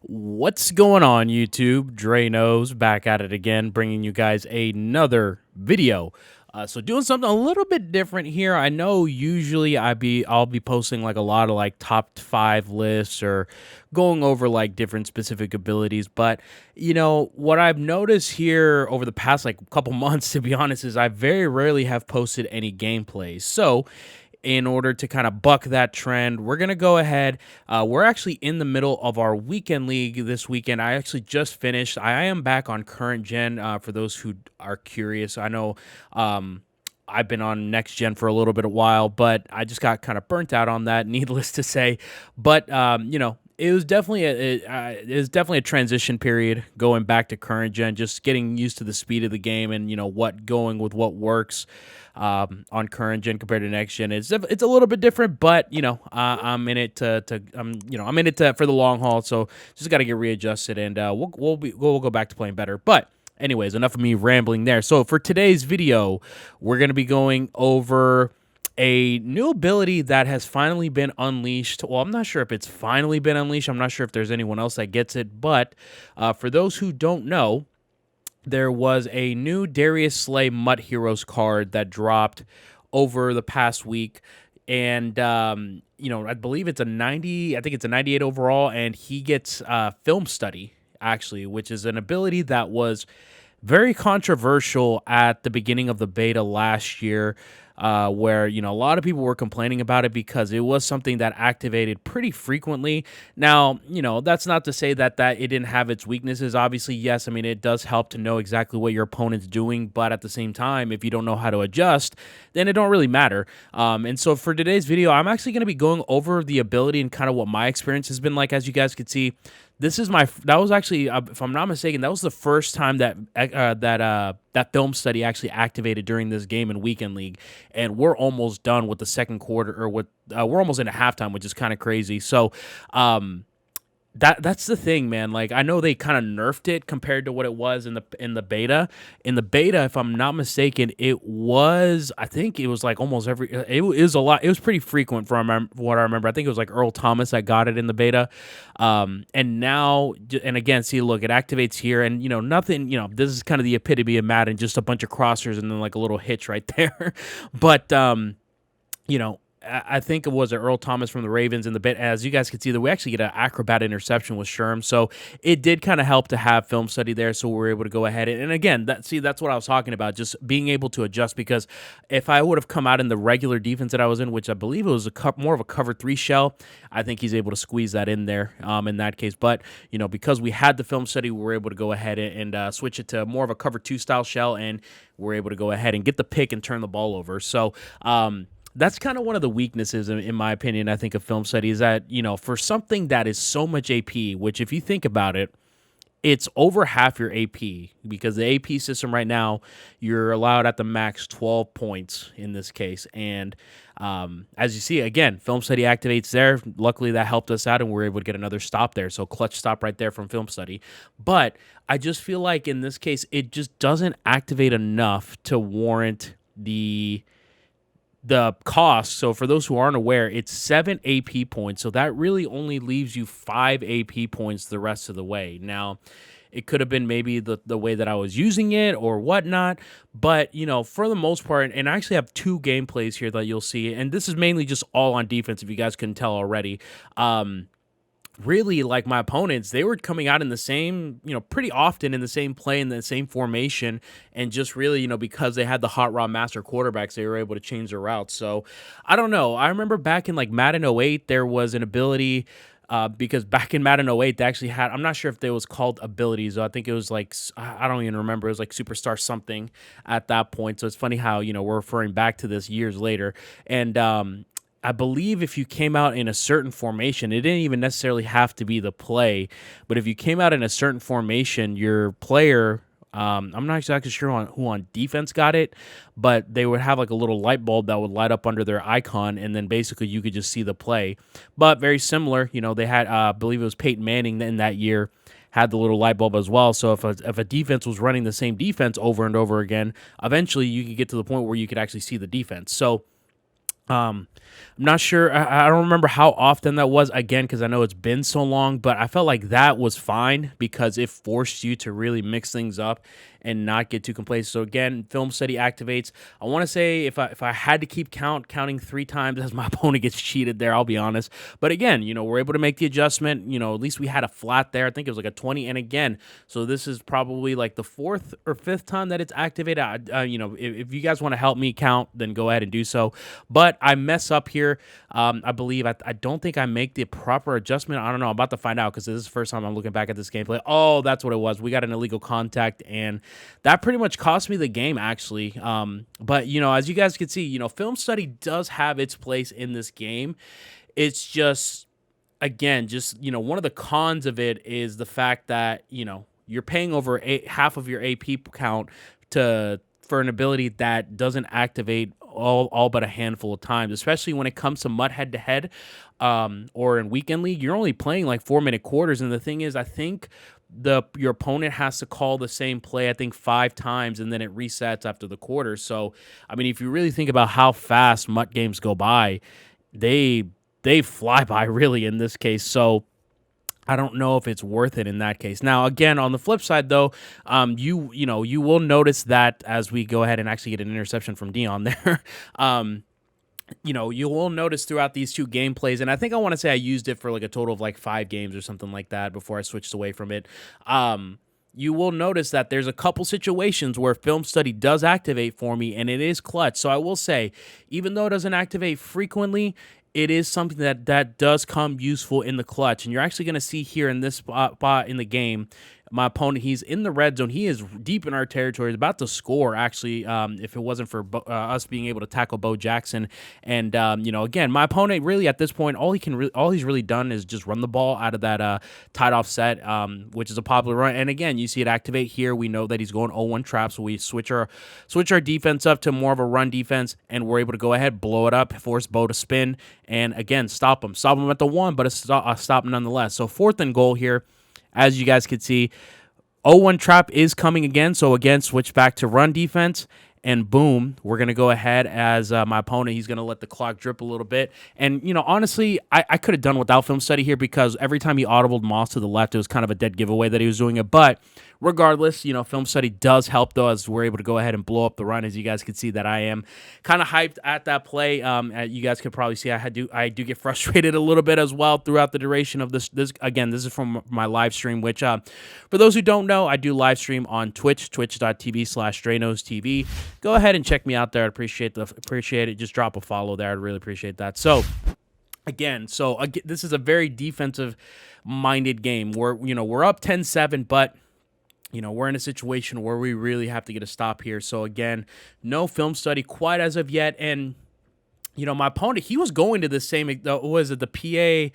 What's going on, YouTube? Dre knows back at it again, bringing you guys another video. So doing something a little bit different here. I know usually I'll be posting like a lot of like top 5 lists or going over like different specific abilities, but what I've noticed here over the past like couple months, to be honest, is I very rarely have posted any gameplays. So in order to kind of buck that trend, we're going to go ahead. We're actually in the middle of our weekend league this weekend. I actually just finished. I am back on current gen for those who are curious. I know I've been on next gen for a little bit of while, but I just got kind of burnt out on that, needless to say. But, it was definitely a transition period going back to current gen, just getting used to the speed of the game and what going with what works on current gen compared to next gen. It's a little bit different, but I'm in it I'm in it for the long haul. So just got to get readjusted, and we'll go back to playing better. But anyways, enough of me rambling there. So for today's video, we're gonna be going over a new ability that has finally been unleashed. Well, I'm not sure if it's finally been unleashed. I'm not sure if there's anyone else that gets it, but for those who don't know, there was a new Darius Slay Mutt Heroes card that dropped over the past week. And, I believe it's a 90, I think it's a 98 overall, and he gets film study, actually, which is an ability that was very controversial at the beginning of the beta last year, where a lot of people were complaining about it because it was something that activated pretty frequently. Now, that's not to say that it didn't have its weaknesses. Obviously, yes, I mean, it does help to know exactly what your opponent's doing, but at the same time, if you don't know how to adjust, then it don't really matter. And so for today's video, I'm actually going to be going over the ability and kind of what my experience has been like. As you guys could see, that was actually, if I'm not mistaken, that was the first time that film study actually activated during this game in Weekend League, and we're almost done with the second quarter, or we're almost into halftime, which is kind of crazy. So, that's the thing, man. Like, I know they kind of nerfed it compared to what it was in the beta. In the beta, if I'm not mistaken, I think it was like almost it was a lot. It was pretty frequent from what I remember. I think it was like Earl Thomas that got it in the beta. And now, and again, see, look, it activates here, and nothing. This is kind of the epitome of Madden, just a bunch of crossers and then like a little hitch right there. But I think it was Earl Thomas from the Ravens in the bit. As you guys can see, that we actually get an Acrobat Interception with Sherm, so it did kind of help to have film study there, so we were able to go ahead and again, that's what I was talking about, just being able to adjust. Because if I would have come out in the regular defense that I was in, which I believe it was more of a cover 3 shell, I think he's able to squeeze that in there in that case. But because we had the film study, we were able to go ahead and switch it to more of a cover 2 style shell, and we're able to go ahead and get the pick and turn the ball over. So that's kind of one of the weaknesses, in my opinion, I think, of film study, is that, for something that is so much AP, which if you think about it, it's over half your AP, because the AP system right now, you're allowed at the max 12 points in this case. And as you see, again, film study activates there. Luckily, that helped us out, and we were able to get another stop there. So clutch stop right there from film study. But I just feel like in this case, it just doesn't activate enough to warrant the cost. So for those who aren't aware, it's 7 AP points. So that really only leaves you 5 AP points the rest of the way. Now, it could have been maybe the way that I was using it or whatnot, but for the most part, and I actually have 2 gameplays here that you'll see, and this is mainly just all on defense, if you guys couldn't tell already. Really, like, my opponents, they were coming out in the same, pretty often in the same play, in the same formation, and just really, because they had the hot rod master quarterbacks, they were able to change their routes. So I don't know. I remember back in like Madden 08, there was an ability, because back in Madden 08, they actually had, I'm not sure if they was called abilities. I think it was like, I don't even remember. It was like Superstar something at that point. So it's funny how, we're referring back to this years later. And, I believe if you came out in a certain formation, it didn't even necessarily have to be the play, but if you came out in a certain formation, your player, I'm not exactly sure who on defense got it, but they would have like a little light bulb that would light up under their icon, and then basically you could just see the play. But very similar, they had, I believe it was Peyton Manning in that year, had the little light bulb as well. So if a defense was running the same defense over and over again, eventually you could get to the point where you could actually see the defense. So I'm not sure. I don't remember how often that was again because I know it's been so long, but I felt like that was fine because it forced you to really mix things up and not get too complacent. So again, film study activates. I want to say if I had to keep counting 3 times as my opponent gets cheated there, I'll be honest. But again, we're able to make the adjustment. At least we had a flat there. I think it was like a 20. And again, so this is probably like the 4th or 5th time that it's activated. If you guys want to help me count, then go ahead and do so. But I mess up here. I believe I don't think I make the proper adjustment. I don't know. I'm about to find out because this is the first time I'm looking back at this gameplay. Oh, that's what it was. We got an illegal contact, and that pretty much cost me the game, actually. But as you guys can see, film study does have its place in this game. It's just, again, one of the cons of it is the fact that you're paying over half of your AP count for an ability that doesn't activate all but a handful of times, especially when it comes to mud head-to-head or in weekend league. You're only playing like 4-minute quarters, and the thing is, I think your opponent has to call the same play, I think 5 times, and then it resets after the quarter. So, I mean, if you really think about how fast MUT games go by, they fly by really in this case. So I don't know if it's worth it in that case. Now, again, on the flip side, though, you will notice that as we go ahead and actually get an interception from Dion there, you will notice throughout these 2 gameplays, and I think I want to say I used it for like a total of like 5 games or something like that before I switched away from it. You will notice that there's a couple situations where film study does activate for me, and it is clutch. So I will say, even though it doesn't activate frequently, it is something that does come useful in the clutch. And you're actually going to see here in this spot in the game, my opponent, he's in the red zone. He is deep in our territory. He's about to score, actually, if it wasn't for us being able to tackle Bo Jackson. And, again, my opponent really at this point, all he's really done is just run the ball out of that tight offset, which is a popular run. And, again, you see it activate here. We know that he's going 0-1 trap, so we switch our defense up to more of a run defense, and we're able to go ahead, blow it up, force Bo to spin, and, again, stop him. Stop him at the 1, but a stop nonetheless. So 4th and goal here. As you guys can see, 0-1 trap is coming again. So again, switch back to run defense, and boom, we're going to go ahead as my opponent. He's going to let the clock drip a little bit. And, honestly, I could have done without film study here because every time he audibled Moss to the left, it was kind of a dead giveaway that he was doing it. But regardless, film study does help, though, as we're able to go ahead and blow up the run. As you guys can see that I am kind of hyped at that play. You guys could probably see I do get frustrated a little bit as well throughout the duration of this. Again, this is from my live stream, which for those who don't know, I do live stream on Twitch, twitch.tv/DrayNosTV. Go ahead and check me out there. I'd appreciate it. Just drop a follow there. I'd really appreciate that. So again, this is a very defensive-minded game. We're up 10-7, but we're in a situation where we really have to get a stop here. So again, no film study quite as of yet, and my opponent, he was going to the same, was it the PA?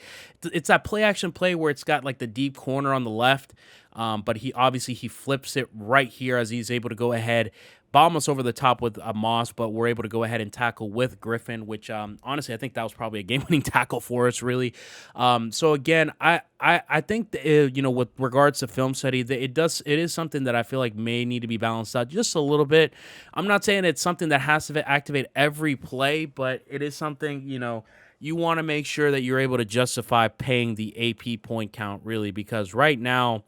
It's that play action play where it's got like the deep corner on the left, but he flips it right here as he's able to go ahead, bomb us over the top with Moss, but we're able to go ahead and tackle with Griffin, which honestly I think that was probably a game-winning tackle for us, really. So again, I think with regards to film study, it is something that I feel like may need to be balanced out just a little bit. I'm not saying it's something that has to activate every play, but it is something you want to make sure that you're able to justify paying the AP point count, really, because right now,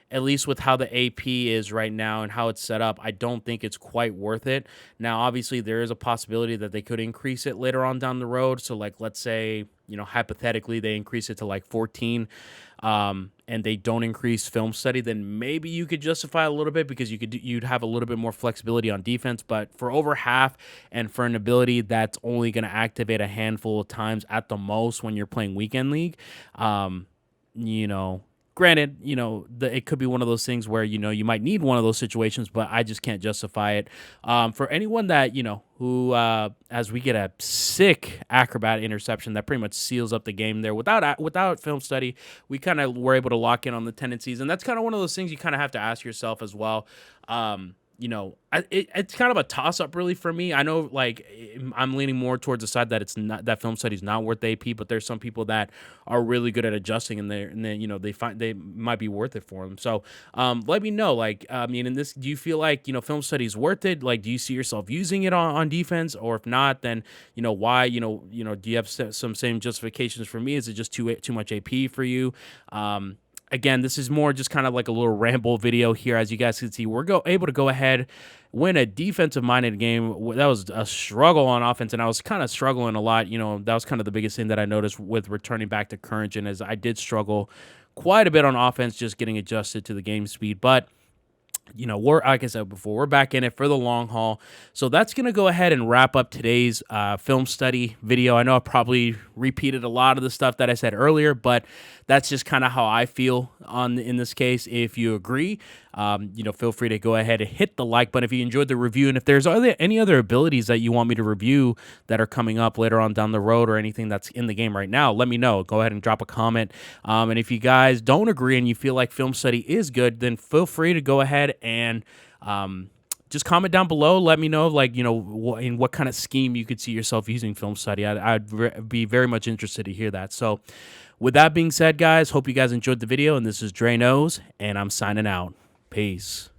at least with how the AP is right now and how it's set up, I don't think it's quite worth it. Now, obviously, there is a possibility that they could increase it later on down the road. So, like, let's say, hypothetically, they increase it to like 14, and they don't increase film study, then maybe you could justify a little bit because you'd have a little bit more flexibility on defense. But for over half and for an ability that's only going to activate a handful of times at the most when you're playing weekend league, granted, it could be one of those things where, you might need one of those situations, but I just can't justify it. For anyone that, who, as we get a sick Acrobat Interception that pretty much seals up the game there without film study, we kind of were able to lock in on the tendencies. And that's kind of one of those things you kind of have to ask yourself as well. it's kind of a toss up really for me. I know like I'm leaning more towards the side that it's not that film study is not worth the AP, but there's some people that are really good at adjusting and then they find they might be worth it for them. So let me know. Like I mean, in this, do you feel like film study is worth it? Like, do you see yourself using it on defense, or if not, then why? Do you have some same justifications for me? Is it just too much AP for you? Again, this is more just kind of like a little ramble video here. As you guys can see, we're able to go ahead, win a defensive-minded game. That was a struggle on offense, and I was kind of struggling a lot. That was kind of the biggest thing that I noticed with returning back to current gen, is I did struggle quite a bit on offense, just getting adjusted to the game speed. But we're, like I said before, we're back in it for the long haul. So that's going to go ahead and wrap up today's film study video. I know I probably repeated a lot of the stuff that I said earlier, but that's just kind of how I feel in this case. If you agree, feel free to go ahead and hit the like button if you enjoyed the review. And if there's any other abilities that you want me to review that are coming up later on down the road, or anything that's in the game right now, let me know. Go ahead and drop a comment. And if you guys don't agree and you feel like film study is good, then feel free to go ahead and just comment down below. Let me know, like, in what kind of scheme you could see yourself using film study. I'd be very much interested to hear that. So with that being said, guys, hope you guys enjoyed the video. And this is Dre Knows, and I'm signing out. Peace.